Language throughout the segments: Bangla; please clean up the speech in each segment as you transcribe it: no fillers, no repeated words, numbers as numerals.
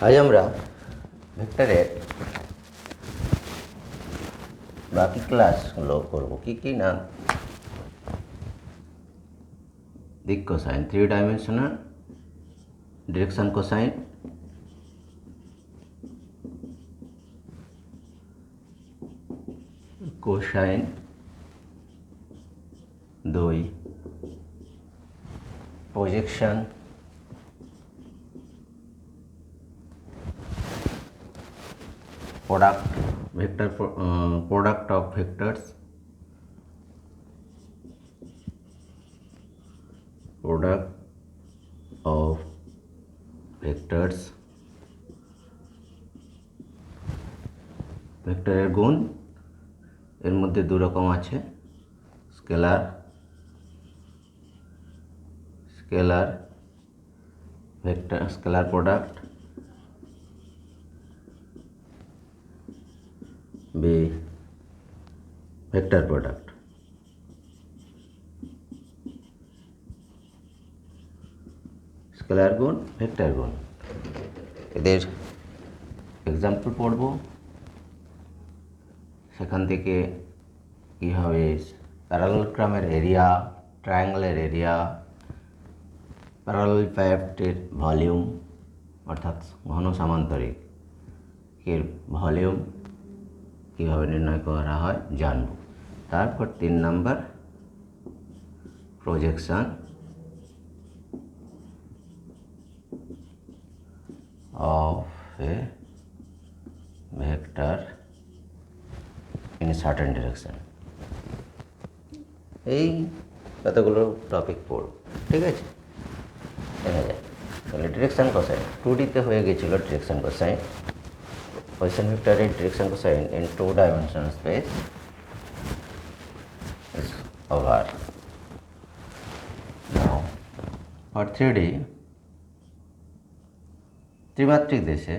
আজ আমরা ভেক্টরের বাকি ক্লাসগুলো করব। কি না, দিক cosine, 3 dimensional direction cosine, cosine 2, projection, product vector product of vectors, product of vectors, ভেক্টরের গুণ। এর মধ্যে দু রকম আছে, স্কেলার ভেক্টর, স্কেলার প্রোডাক্ট, বি ভেক্টর প্রোডাক্ট। স্কেলার গুণ, ভেক্টর গুণ, এদের এক্সাম্পল পড়ব। সেখান থেকে কীভাবে প্যারালেলোগ্রামের এরিয়া, ট্রায়াঙ্গেলের এরিয়া, প্যারালেল পাইপটির ভলিউম অর্থাৎ ঘন সামান্তরিক এর ভলিউম কীভাবে নির্ণয় করা হয় জানব। তারপর 3 number projection of A vector in certain direction. এই কতগুলো টপিক পড়ব, ঠিক আছে? দেখা যায় তাহলে ডিরেকশন কোসাইন 2Dতে হয়ে গেছিল। ডিরেকশন কোসাইন, পজিশন ভেক্টরের direction cosine in 2 dimensional space is over. Now for 3D ত্রিমাত্রিক দেশে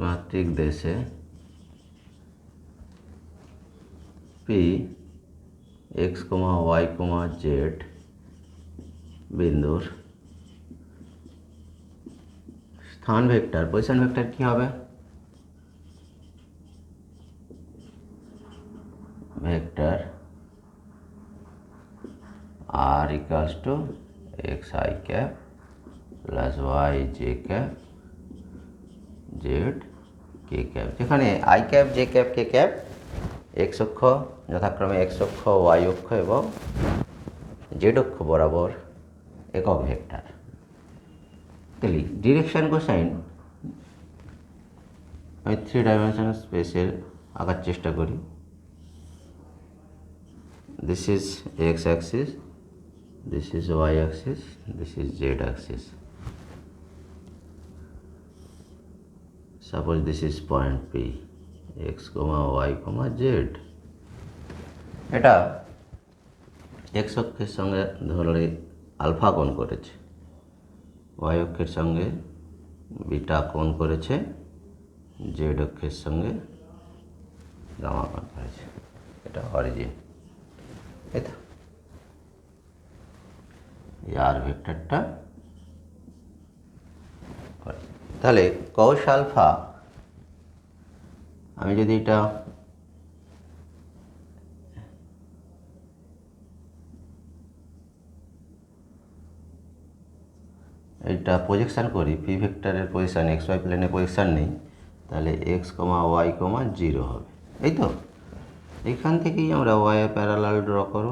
মাত্রিক দেশে P x, y, z বিন্দুর স্থান ভেক্টর, পজিশন ভেক্টর কি হবে? Vector r equals to x I cap plus y j cap z k cap, যেখানে I cap, j cap, k cap x অক্ষ যথাক্রমে x অক্ষ, y অক্ষ এবং z অক্ষ বরাবর একক ভেক্টর। তাহলে ডিরেকশন কোসাইন আমি 3 ডাইমেনশনাল স্পেসের আঁকার চেষ্টা করি। This is x axis, this is y axis, this is z axis. Suppose this is point P, x, y, z. এটা x অক্ষের সঙ্গে ধরে আলফা কোণ করেছে, y অক্ষের সঙ্গে বিটা কোণ করেছে, z অক্ষের সঙ্গে গামা কোণ করেছে। এটা অরিজিন, এই তো আর ভেক্টরটা। তাহলে কস আলফা, আমি যদি এটা প্রজেকশান করি, পি ভেক্টরের পজিশান এক্স ওয়াই প্লেনে পজিশান নেই, তাহলে এক্স, ওয়াই, 0 হবে, এই তো। এখান থেকেই আমরা ওয়াই প্যারালাল ড্র করব।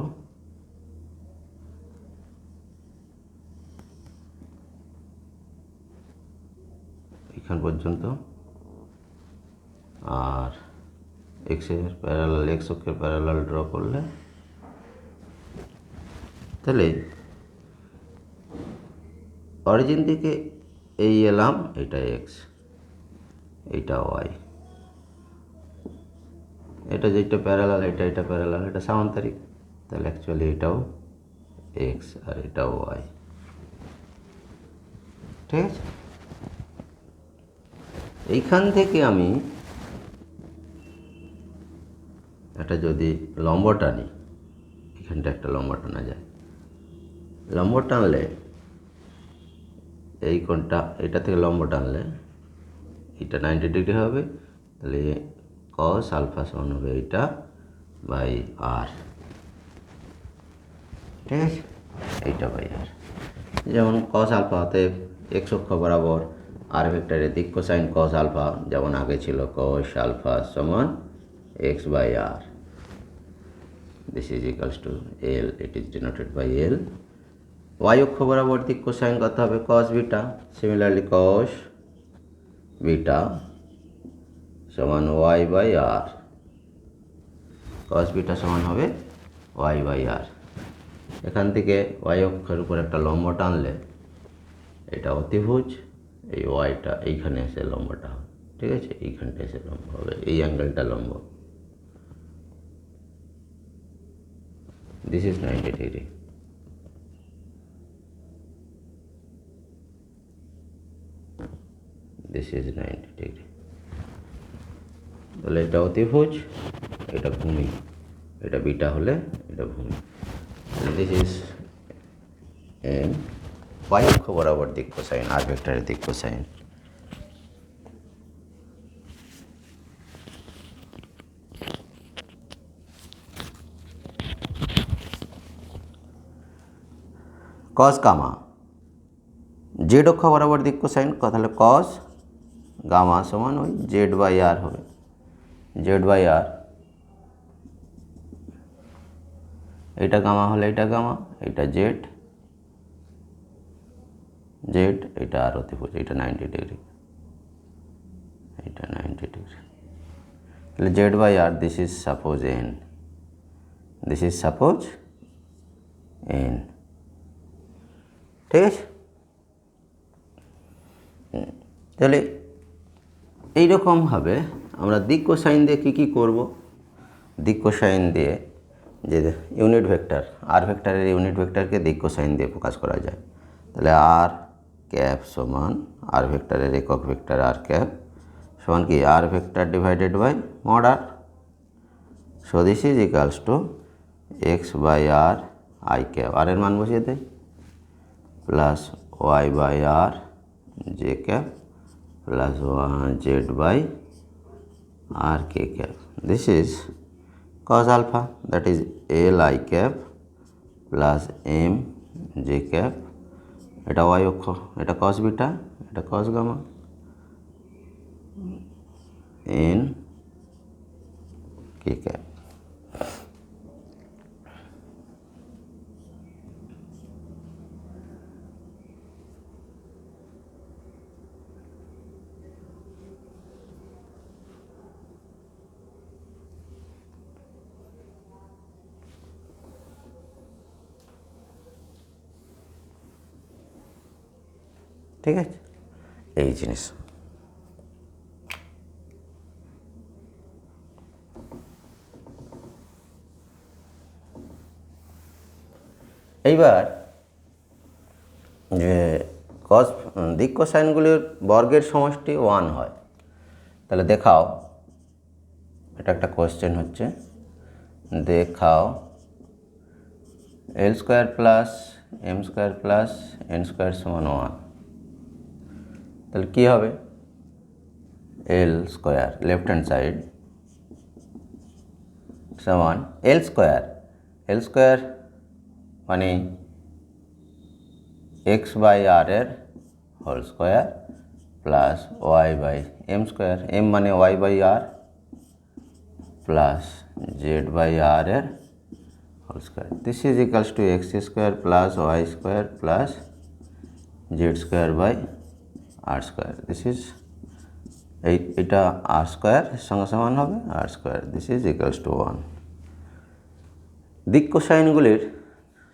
এখান পর্যন্ত, আর এক্সের প্যারালাল, এক্স অক্ষের প্যারালাল ড্র করলে তাহলে অরিজিন থেকে এই এলাম, এটা এক্স, এইটা ওয়াই, এটা যেটা প্যারালাল, এটা প্যারালাল, এটা সামান্তরিক, তাহলে অ্যাকচুয়ালি এটাও এক্স আর এটাও ওয়াই, ঠিক আছে? এইখান থেকে আমি এটা যদি লম্ব টানি, এইখানটা একটা লম্ব টানা যায়, লম্ব টানলে এই কোণটা এটা থেকে লম্ব টানলে এটা 90 ডিগ্রি হবে, তাহলে কস আলফা সমান হবে এইটা বাই আর, ঠিক আছে, এইটা বাই আর। যেমন কস আলফা হতে এক্স অক্ষ বরাবর আর ভেক্টরের দিক কোসাইন কস আলফা যেমন আগে ছিল কস আলফা সমান x by R, this is equals to l, it is denoted by l. Y অক্ষ বরাবর দিক কোসাইন কত হবে cos beta, similarly cos beta সমান y by r, cos beta সমান হবে ওয়াই বাই আর। এখান থেকে ওয়াই অক্ষের উপর একটা লম্ব টানলে এটা অতিভুজ, এই ওয়াইটা এইখানে এসে লম্বটা হবে, ঠিক আছে, এইখানটা এসে লম্ব হবে, এই অ্যাঙ্গেলটা লম্ব, this is 90 degree. This is 90 degree. তাহলে এটা অতিভুজ, এটা ভূমি, এটা বিটা হলে এটা ভূমি। দিস ইজ এম, ওয়াই অক্ষ বরাবর দিক কোসাইন আর ভেক্টরের দিক কোসাইন। কস গামা জেড অক্ষ বরাবর দিক কোসাইন, তাহলে কস গামা সমান ওই জেড বাই আর হবে, জেড বাই আর, এইটা গামা হলে এটা গামা, এটা জেড, জেড, এটা আর অতিভুজ, এটা 90 ডিগ্রি, এটা 90 ডিগ্রি। তাহলে Z by R, this is suppose N, this is suppose N, ঠিক আছে। তাহলে এইরকমভাবে আমরা দিক কোসাইন দিয়ে কী করব, দিক কোসাইন দিয়ে যে ইউনিট ভেক্টর আর ভেক্টরের ইউনিট ভেক্টরকে দিক কোসাইন দিয়ে প্রকাশ করা যায়। তাহলে আর ক্যাপ সমান আর ভেক্টরের একক ভেক্টর আর ক্যাপ সমান কি r vector divided by mod r, so this is equals to x by r i cap, r এর মান বসিয়ে দেয়, plus y by r j cap plus z by r k cap, this is cos alpha, that is L I cap plus M J cap, এটা y অক্ষ, এটা cos বিটা, এটা cos gamma, N K cap। ঠিক আছে, এই জিনিস। এইবার যে কস দিক কোসাইনগুলির বর্গের সমষ্টি 1 হয়, তাহলে দেখাও, এটা একটা কোয়েশ্চেন হচ্ছে, দেখাও l square plus m square plus n square সমান 1, তাহলে কী হবে, l square left hand side সমান এল স্কোয়ার মানে এক্স বাই আর এর whole square plus y by m square, m মানে y by r plus z by r এর whole square, this is equals to x square plus y square plus z square by r square, this is এটা আর স্কোয়ার সঙ্গে সমান হবে r square, this is equals to 1। দিক কোসাইনগুলির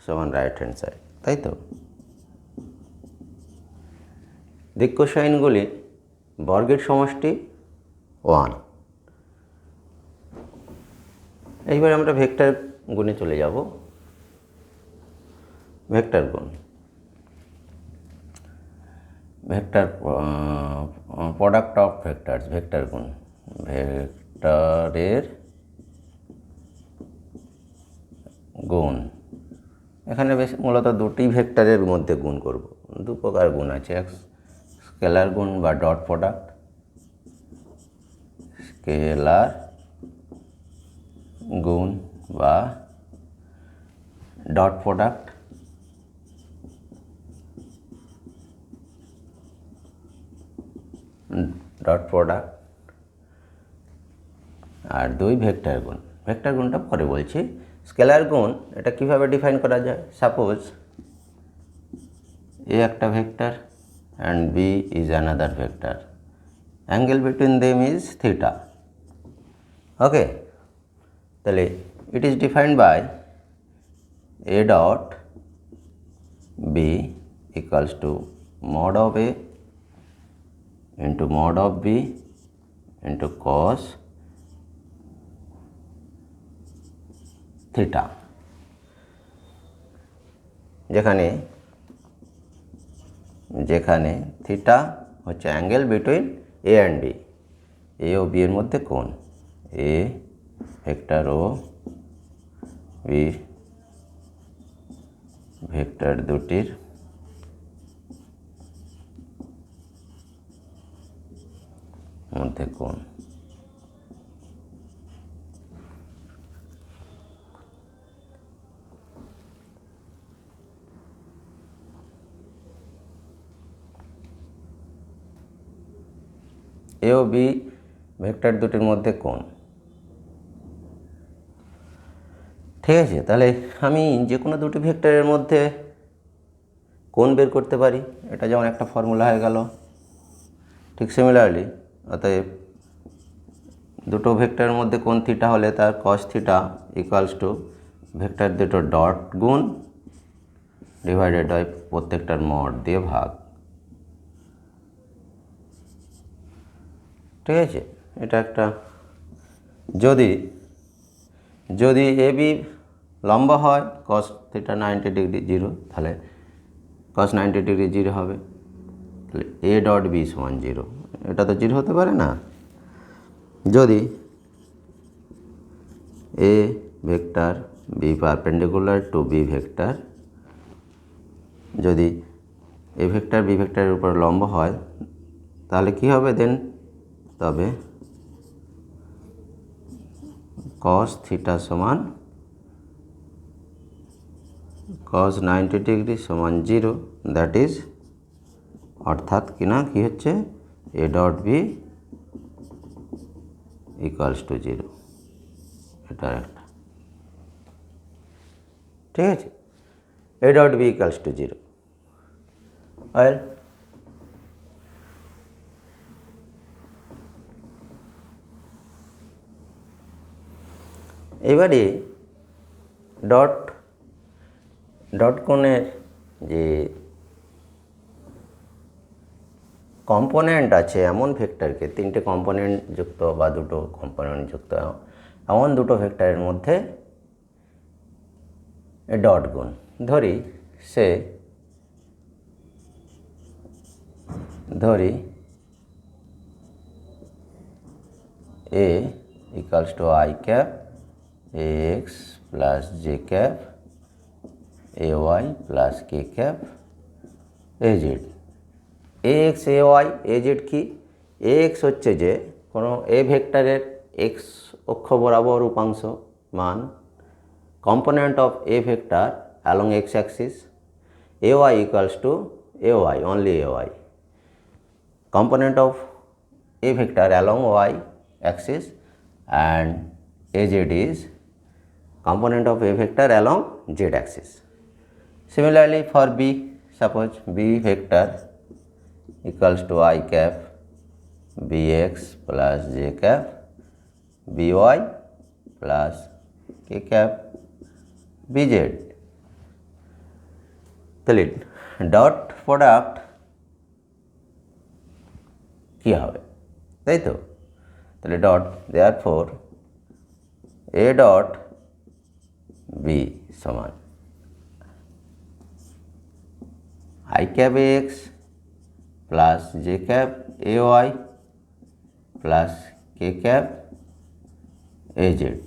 সমান রাইট হ্যান্ড সাইড, তাই তো, দিক কোসাইনগুলির বর্গের সমষ্টি 1। এইবার আমরা ভেক্টর গুণে চলে যাব, ভেক্টর গুণ, vector product of vectors, vector গুণ, ভেক্টরের গুণ, মূলত দুটি ভেক্টরের মধ্যে গুণ করব। দু প্রকার গুণ আছে, এক স্কেলার গুণ বা ডট প্রোডাক্ট, স্কেলার গুণ বা ডট প্রোডাক্ট, আর দুই ভেক্টর গুণ। ভেক্টর গুণটা পরে বলছি। স্কেলার গুণ এটা কিভাবে ডিফাইন করা যায়? সাপোজ এ একটা vector and b is another vector, angle between them is theta. Okay, তাহলে it is defined by a dot B equals to mod of a into mod of b into cos theta, যেখানে থিটা হচ্ছে angle between a and b, a ও বি এর মধ্যে কোণ, এ ভেক্টর ও বি ভেক্টর দুটির মধ্যে কোণ। এ ও বি ভেক্টর দুটির মধ্যে কোণ। ঠিক আছে, তাহলে আমি যে কোনো দুটি ভেক্টরের মধ্যে কোণ বের করতে পারি, এটা যেমন একটা ফর্মুলা হয়ে গেল। ঠিক সিমিলারলি, অতএব দুটো ভেক্টরের মধ্যে কোণ থিটা হলে তার cos theta equals to vector দুটো ডট গুণ ডিভাইডেড বাই প্রত্যেকটার মড দিয়ে ভাগ। ঠিক আছে, এটা একটা, যদি এ বি লম্বা হয় কস থিটা 90 ডিগ্রি 0, তাহলে কস 90 ডিগ্রি 0 হবে, তাহলে এ ডট বি সমান 0। এটা তো 0 হতে পারে না। যদি A vector B perpendicular to B vector, যদি এ ভেক্টর বি ভেক্টরের উপর লম্ব হয় তাহলে কি হবে দেন? তবে cos থিটা সমান cos 90 ডিগ্রি সমান 0, দ্যাট ইজ, অর্থাৎ কি হচ্ছে A dot B equals to 0। এটা একটা, ঠিক আছে, A dot B equals to 0। আর এবারে ডট কোণের যে কম্পোনেন্ট আছে এমন ভেক্টরকে, তিনটে কম্পোনেন্ট যুক্ত বা দুটো কম্পোনেন্ট যুক্ত এমন দুটো ভেক্টরের মধ্যে ডট গুণ। ধরি a equals to i cap a x plus j cap a y plus k cap a z. A x a y a z কি? এ এক্স হচ্ছে যে কোনো এ ভেক্টরের এক্স অক্ষ বরাবর উপাংশ মান, component of a vector along x axis, ay equals to ay, only ay, component of a vector along y axis, and az is component of a vector along z axis. Similarly for b, suppose b vector equals to I cap bx plus j cap by plus k cap bz, তাহলে ডট প্রোডাক্ট কি হবে, তাই তো? তাহলে dot, therefore a dot b সমান i cap a x plus j cap a y plus k cap a z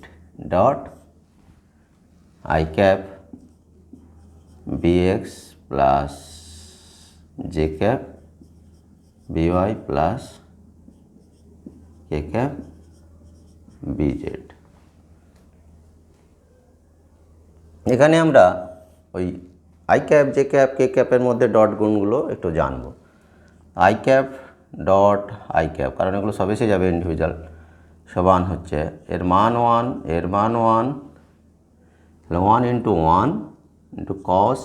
dot I cap bx plus j cap by plus k cap bz। এখানে আমরা ওই i cap j cap k ক্যাপের মধ্যে ডট গুণগুলো একটু জানব। i cap dot i cap, কারণ এগুলো সব এসে যাবে ইন্ডিভিজুয়াল, সমান হচ্ছে এর মান 1, এর মান 1, 1 ইন্টু 1 ইন্টু কস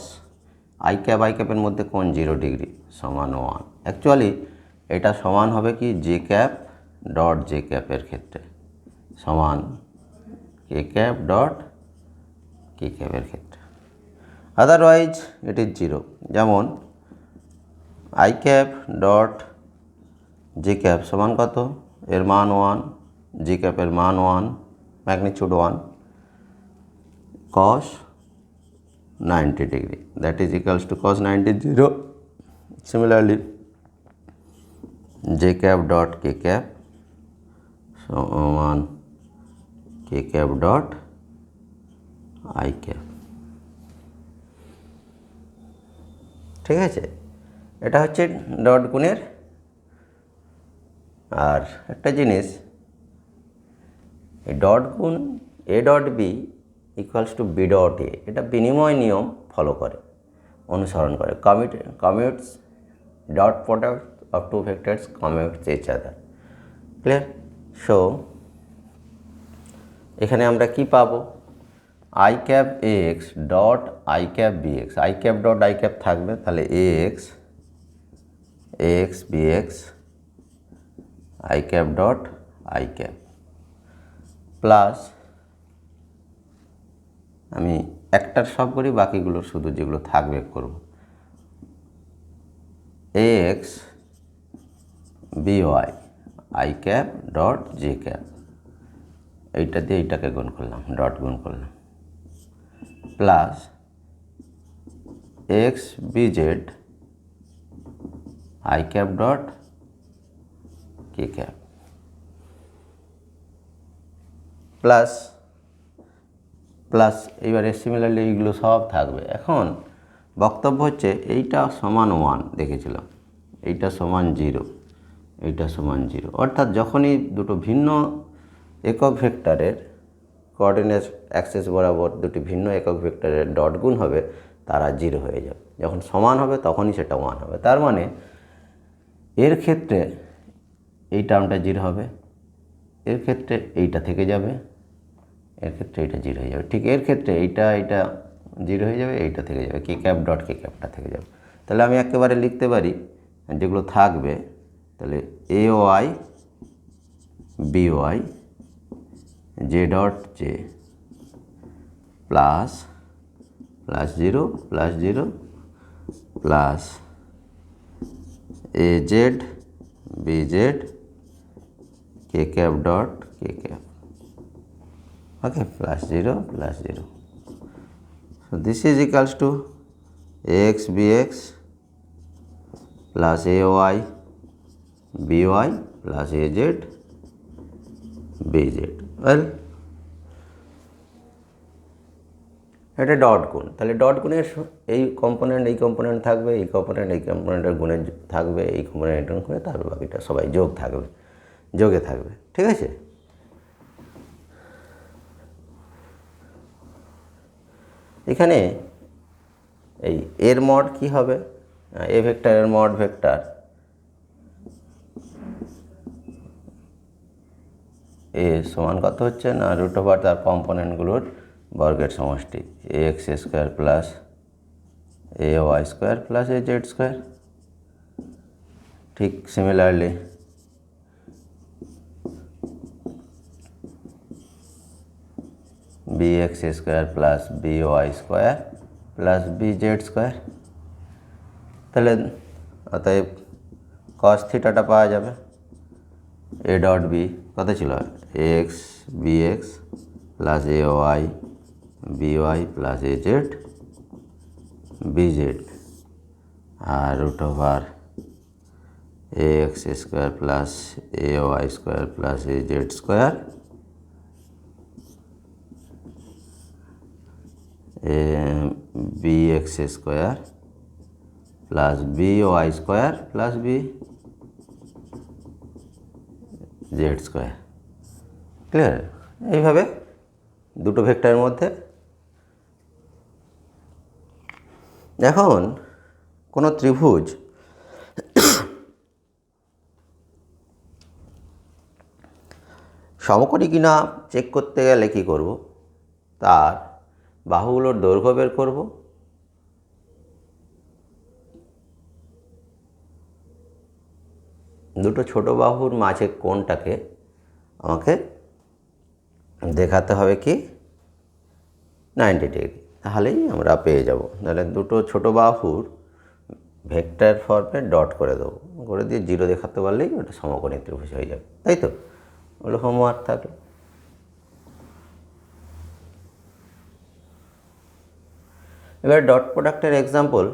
i ক্যাপের মধ্যে কোণ 0 ডিগ্রি সমান 1। অ্যাকচুয়ালি এটা সমান হবে কি j ক্যাপ ডট j ক্যাপের ক্ষেত্রে সমান k ক্যাপ ডট k ক্যাপের ক্ষেত্রে, আদারওয়াইজ ইট ইজ 0। যেমন i cap dot j cap সমান কত, এর মান 1, j ক্যাপের মান 1, magnitude 1, cos 90 degree, that is equals to cos 90 0. Similarly j cap dot k cap সমান k cap dot i cap। ঠিক আছে, এটা হচ্ছে ডট গুণের। আর একটা জিনিস, এই ডট গুণ a dot b equals to b dot a, এটা বিনিময় নিয়ম ফলো করে, অনুসরণ করে। Commutes dot product of two vectors commutes each other. Clear? So এখানে আমরা কি পাবো, i cap ax dot i cap bx, i cap dot i cap থাকবে, তাহলে ax bx i cap dot i cap plus, আমি একটার সব করি, বাকিগুলোর শুধু যেগুলো থাকবে করব, ax by i cap dot j cap, এইটা দিয়ে এইটাকে গুণ করলাম, ডট গুণ করলাম, plus x bz i cap dot k cap plus এইবারে সিমিলারলি এইগুলো সব থাকবে। এখন বক্তব্য হচ্ছে এইটা সমান 1 দেখেছিলাম, এইটা সমান 0, এইটা সমান 0, অর্থাৎ যখনই দুটো ভিন্ন একক ভেক্টরের কোঅর্ডিনেট অ্যাক্সিস বরাবর দুটি ভিন্ন একক ভেক্টরের ডট গুণ হবে, তারা 0 হয়ে যাবে। যখন সমান হবে তখনই সেটা 1 হবে। তার মানে এর ক্ষেত্রে এই টার্মটা 0 হবে, এর ক্ষেত্রে এইটা থেকে যাবে, এর ক্ষেত্রে এইটা 0 হয়ে যাবে। ঠিক এর ক্ষেত্রে এইটা 0 হয়ে যাবে, এইটা থেকে যাবে, কে ক্যাপ ডট কে ক্যাপটা থেকে যাবে। তাহলে আমি একেবারে লিখতে পারি যেগুলো থাকবে, তাহলে a y b y j dot j plus 0 plus a z b z k cap dot k cap, okay, plus 0 plus 0. So this is equals to ax bx plus ay by plus az bz. well, এটা ডট গুণ। তাহলে ডট গুণের এই কম্পোনেন্ট থাকবে, এই কম্পোনেন্টের গুণে থাকবে, এই কম্পোনেন্টের গুণে, তারপর বাকিটা সবাই যোগে থাকবে। ঠিক আছে, এখানে এই এর মড কি হবে, এ ভেক্টরের মড ভেক্টর এ সমান কত হচ্ছে না, রুট ওভার তার কম্পোনেন্টগুলোর বর্গের সমষ্টি, a x square plus a y square plus a z square. ঠিক similarly b x square plus b y square plus b z square. তাহলে অতএব কস থিটাটা পাওয়া যাবে, এ ডট বি কত ছিল, a x b x plus a y b y plus a z b z, আর root over a x square plus a y square plus a z square b x square plus b y square plus b z square. Clear? এইভাবে দুটো ভেক্টরের মধ্যে এখন কোনো ত্রিভুজ সমকোণী কিনা চেক করতে গেলে কি করব, তার বাহুগুলোর দৈর্ঘ্য বের করব, দুটো ছোট বাহুর মাঝে কোণটাকে আমাকে দেখাতে হবে কি 90 ডিগ্রি, তাহলেই আমরা পেয়ে যাব। তাহলে দুটো ছোট বাহুর ভেক্টর ফর্মে ডট করে দেবো, করে দিয়ে 0 দেখাতে পারলেই ওটা সমকোণী ত্রিভুজ হয়ে যাবে। তাই তো? ওগুলো হোমওয়ার্ক থাকলো। এবার ডট প্রোডাক্টের এক্সাম্পল,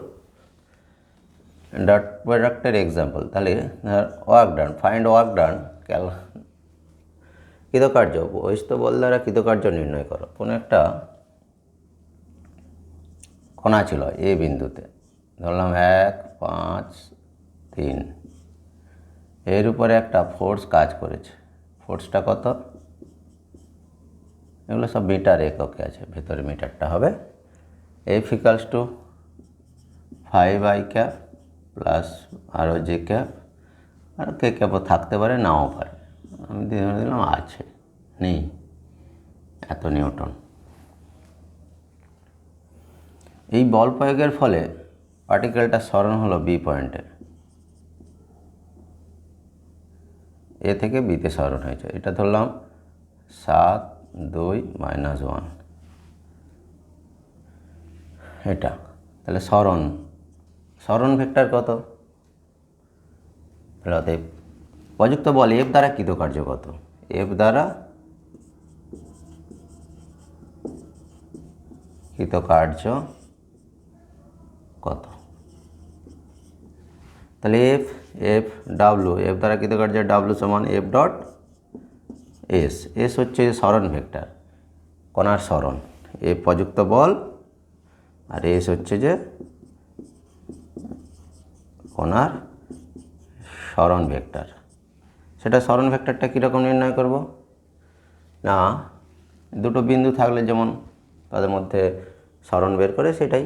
তাহলে work done, find work done, কৃতকার্য, বহিস্থ বল দ্বারা কৃতকার্য নির্ণয় করো। কোনো একটা কণা ছিল এ বিন্দুতে, ধরলাম 1, 5, 3, এর উপরে একটা ফোর্স কাজ করেছে। ফোর্সটা কত? এগুলো সব মিটার এককে আছে, ভেতরে মিটারটা হবে F equals two 5i cap plus আরও জে ক্যাপ, আর কে ক্যাপও থাকতে পারে, নাও পারে। আমি ধরে দিলাম আছে, নেই, এত নিউটন। এই বল প্রয়োগের ফলে পার্টিকেলটা সরণ হলো বি পয়েন্টে, এ থেকে বিতে সরণ হয়েছে। এটা ধরলাম 7, 2, -1, এটা। তাহলে সরণ ভেক্টর কত? অতএব প্রযুক্ত বল এফ দ্বারা কৃতকার্য কত? এফ দ্বারা কৃতকার্য কত? তাহলে এফ ডাব্লু, এফ দ্বারা কৃতকার্য ডাব্লু সমান এফ ডট এস। এস হচ্ছে সরণ ভেক্টর, কণার সরণ। এফ প্রযুক্ত বল আর এস হচ্ছে যে কণার সরণ ভেক্টর। সেটা সরণ ভেক্টরটা কীরকম নির্ণয় করব না, দুটো বিন্দু থাকলে যেমন তাদের মধ্যে সরণ বের করে, সেটাই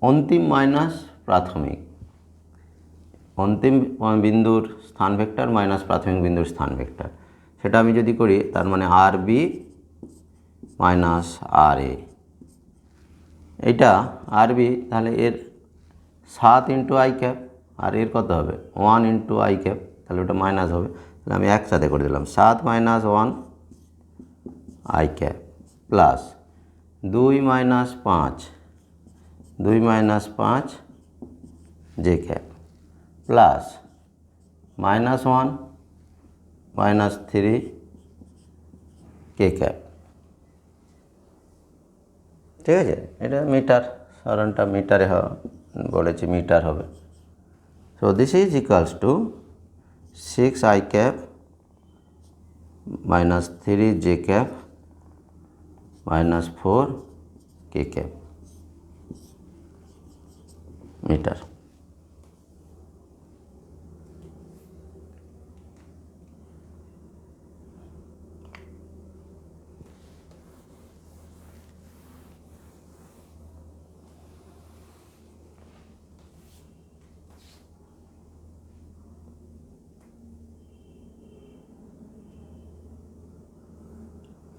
অন্তিম মাইনাস প্রাথমিক, অন্তিম বিন্দুর স্থান ভেক্টর মাইনাস প্রাথমিক বিন্দুর স্থান ভেক্টর। সেটা আমি যদি করি, তার মানে আর বি মাইনাস আর এ, এইটা আর বি, তাহলে এর 7 ইন্টু আই ক্যাপ, আর এর কত হবে 1 ইন্টু আই ক্যাপ, তাহলে ওটা মাইনাস হবে। তাহলে আমি একসাথে করে দিলাম 7 - 1 i cap plus 2 - 5, 2 - 5 j cap plus -1 -3 k cap. ঠিক আছে? এটা মিটার, সরণটা মিটারে বলেছি, মিটার হবে। So this is equals to 6i cap -3 j cap -4 k cap metre.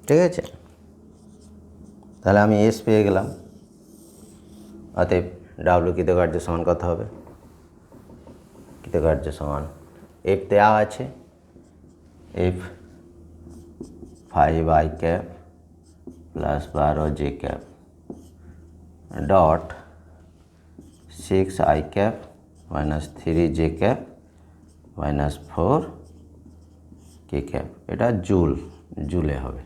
ঠিক আছে? তাহলে আমি এস পেয়ে গেলাম। অতএব ডাব্লু কৃতকার্য সমান কত হবে? কৃতকার্য সমান এফ দেওয়া আছে, F 5i cap plus 12 J cap dot 6i cap -3 j cap -4 k cap. এটা জুলে হবে।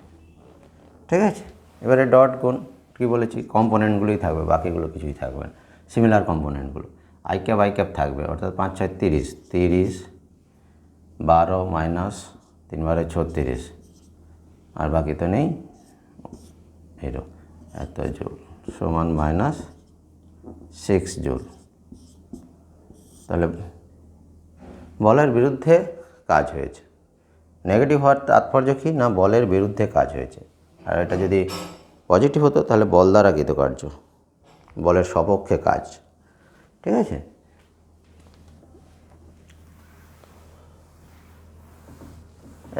ঠিক আছে? এবারে ডট গুণ কী বলেছি, কম্পোনেন্টগুলোই থাকবে, বাকিগুলো কিছুই থাকবে না, সিমিলার কম্পোনেন্টগুলো। আই ক্যাপ থাকবে, অর্থাৎ 5 × 6 = 30, 30 12 - 3 × 36, আর বাকি তো নেই, এরও এত জুল সমান -6 জুল। তাহলে বলের বিরুদ্ধে কাজ হয়েছে। নেগেটিভ হওয়ার তাৎপর্য কী না, বলের বিরুদ্ধে কাজ হয়েছে। আর এটা যদি পজিটিভ হতো তাহলে বল দ্বারা কৃতকার্য, বলের সপক্ষে কাজ। ঠিক আছে।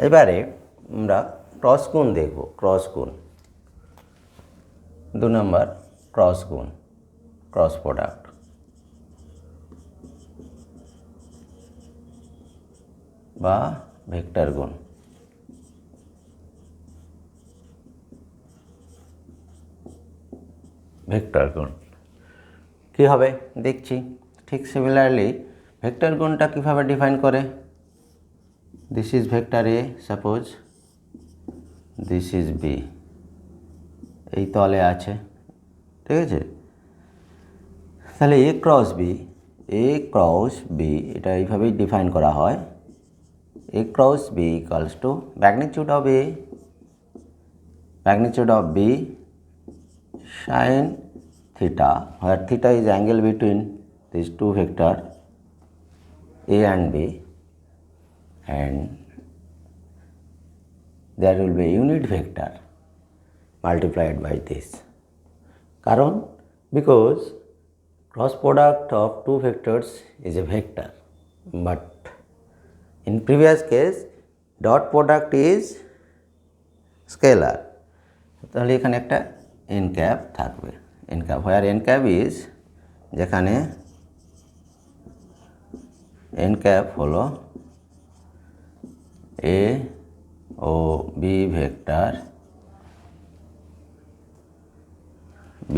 এবারে আমরা ক্রস গুণ দেখব। ক্রস গুণ 2 নম্বর, ক্রস গুণ, ক্রস প্রোডাক্ট। বা ভেক্টর গুণ। ভেক্টর গুণ কী হবে দেখছি। ঠিক সিমিলারলি ভেক্টর গুণটা কীভাবে ডিফাইন করে, this is vector A, suppose this is B, এই তলে আছে। ঠিক আছে। তাহলে এ cross B, A cross B এটা এইভাবেই ডিফাইন করা হয়। A cross B equals to magnitude of A, magnitude of B sin theta, where theta is angle between these two vectors A and B, and there will be a unit vector multiplied by this. Karon because cross product of two vectors is a vector, but in previous case dot product is scalar. তাহলে এখানে একটা n cap থাকবে, n cap, where n cap is, যেখানে n cap হলো a ও b ভেক্টর b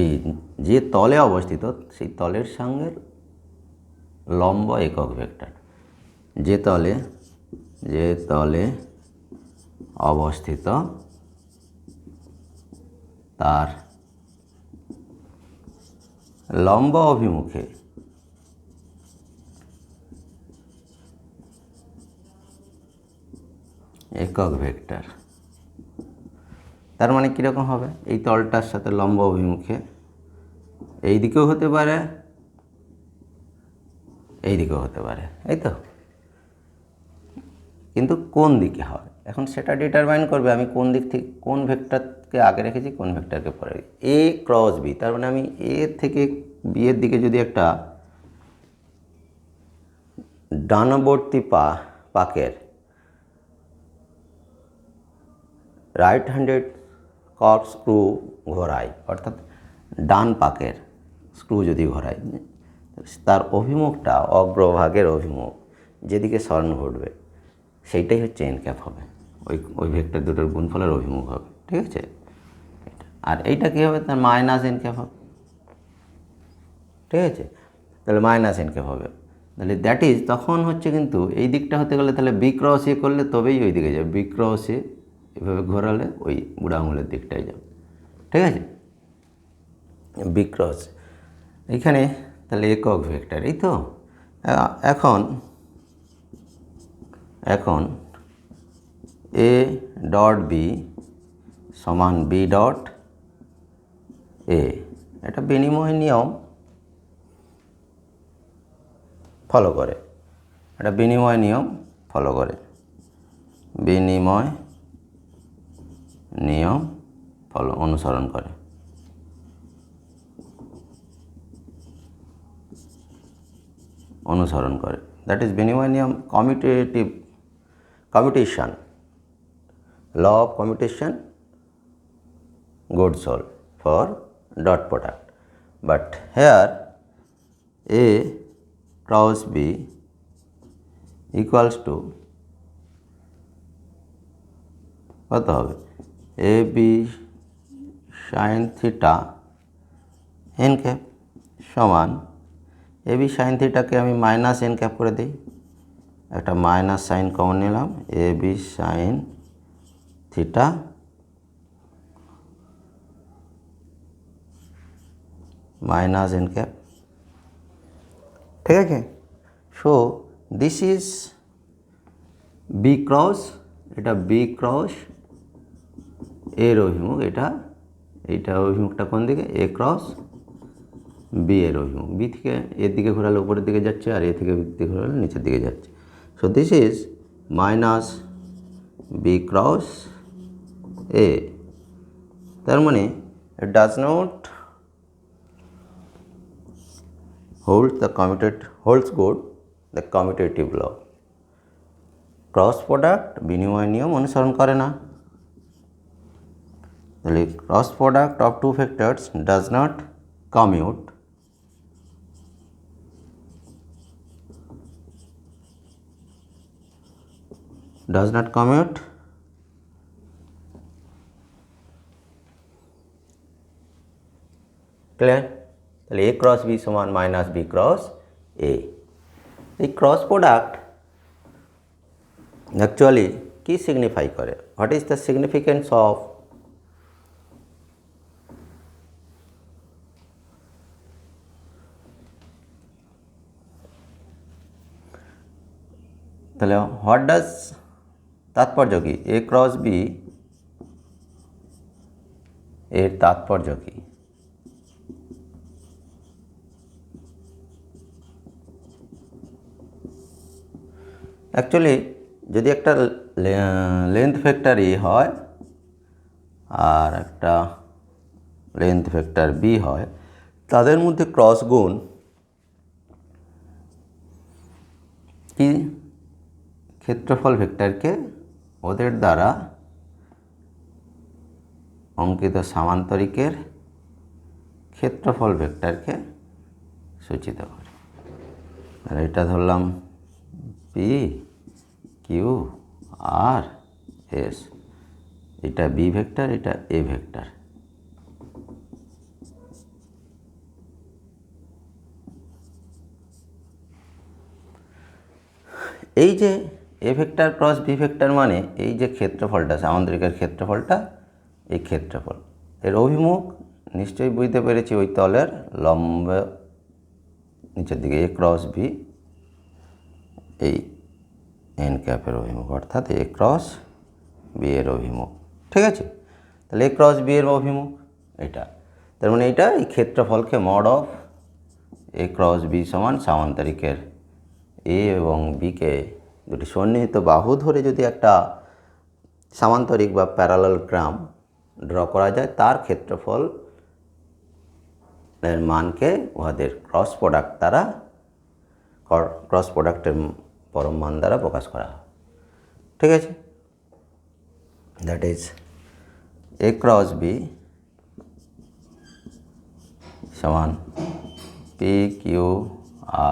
যে তলে অবস্থিত সেই তলের সঙ্গে লম্ব একক ভেক্টর, যে তলে অবস্থিত তার লম্ব অভিমুখে একক ভেক্টর। তার মানে কীরকম হবে, এই তলটার সাথে লম্ব অভিমুখে এই দিকেও হতে পারে, এই দিকেও হতে পারে, এই তো। কিন্তু কোন দিকে হবে এখন সেটা ডিটারমাইন করবে আমি কোন দিক থেকে, কোন ভেক্টরকে আগে রেখেছি, কোন ভেক্টরকে পরে রেখেছি। এ ক্রস বি, তার মানে আমি এ থেকে বি এর দিকে যদি একটা ডানবর্তী পাকের রাইট হ্যান্ডেড কর্ক স্ক্রু ঘোরাই, অর্থাৎ ডান পাকের স্ক্রু যদি ঘোরাই, তার অভিমুখটা অগ্রভাগের অভিমুখ যেদিকে স্মরণ ঘটবে সেইটাই হচ্ছে এন ক্যাপ হবে, ওই ভেক্টর দুটোর গুণফলের অভিমুখ হবে। ঠিক আছে। আর এইটা কী হবে, তার মাইনাস এন ক্যাপ হবে। ঠিক আছে। তাহলে মাইনাস এন ক্যাপ হবে। তাহলে দ্যাট ইজ, তখন হচ্ছে কিন্তু এই দিকটা হতে গেলে তাহলে বি ক্রস এ করলে তবেই ওই দিকে যাবে, বি ক্রস এ এভাবে ঘোরালে ওই বুড়া আঙুলের দিকটাই যাবে। ঠিক আছে। বি ক্রস এইখানে তাহলে একক ভেক্টর, এই তো। এখন এ ডট বি সমান বি ডট এ, এটা বিনিময় নিয়ম ফলো করে, এটা বিনিময় নিয়ম ফলো করে, বিনিময় নিয়ম অনুসরণ করে। দ্যাট ইজ বিনিময় নিয়ম, commutation, law of commutation goods all for dot product, but here A cross B equals to কত হবে, a b sine theta n cap সমান, এ বি সাইন থিটাকে আমি মাইনাস এন ক্যাপ করে দিই, একটা মাইনাস সাইন কমন নিলাম, a b sine theta minus n cap. ঠিক আছে। So this is b cross, এটা বি ক্রস এর অভিমুখ, এটা এইটা অভিমুখটা কোন দিকে, এ ক্রস বি এর অভিমুখ। বি থেকে এর দিকে ঘোরালে উপরের দিকে যাচ্ছে, আর এ থেকে দিকে ঘোরালে নিচের দিকে যাচ্ছে। So this is minus b cross a. তার মানে it does not holds good the commutative law. Cross product বিনিময় নিয়ম অনুসরণ করে না। তাহলে cross product of two vectors does not commute ক্লিয়ার। তাহলে এ ক্রস বি সমান মাইনাস বি ক্রস এ। এই ক্রস প্রোডাক্ট অ্যাকচুয়ালি কি সিগনিফাই করে, what is the significance of তাহলে হোয়াট ডাজ তাৎপর্য কি, এ ক্রস বি এর তাৎপর্য কি? অ্যাকচুয়ালি যদি একটা লেন্থ ভেক্টর এ হয় আর একটা লেন্থ ভেক্টর বি হয়, তাদের মধ্যে ক্রস গুণ কি, ক্ষেত্রফল ভেক্টরকে ওদের দ্বারা অঙ্কিত সামান্তরিকের ক্ষেত্রফল ভেক্টরকে সূচিত করে। আর এটা ধরলাম পি কিউ আর এস, এটা বি ভেক্টর, এটা এ ভেক্টর। এই যে A vector cross B vector মানে এই যে ক্ষেত্রফলটা, সামান্তরিকের ক্ষেত্রফলটা, এই ক্ষেত্রফল এর অভিমুখ নিশ্চয়ই বুঝতে পেরেছি, ওই তলের লম্ব নিচের দিকে, এ ক্রস বি এই এন ক্যাপের অভিমুখ, অর্থাৎ এ ক্রস বি এর অভিমুখ। ঠিক আছে, তাহলে এ ক্রস বি এর অভিমুখ এটা, তার মানে এইটা এই ক্ষেত্রফলকে mod of a cross B সমান সামান্তরিকের এ এবং বিকে দুটি সন্নিহিত বাহু ধরে যদি একটা সামান্তরিক বা প্যারালালোগ্রাম ড্র করা যায়, তার ক্ষেত্রফল এর মানকে উহাদের ক্রস প্রোডাক্ট দ্বারা, ক্রস প্রোডাক্টের পরম মান দ্বারা প্রকাশ করা হয়। ঠিক আছে, that is A cross B সমান পি কিউ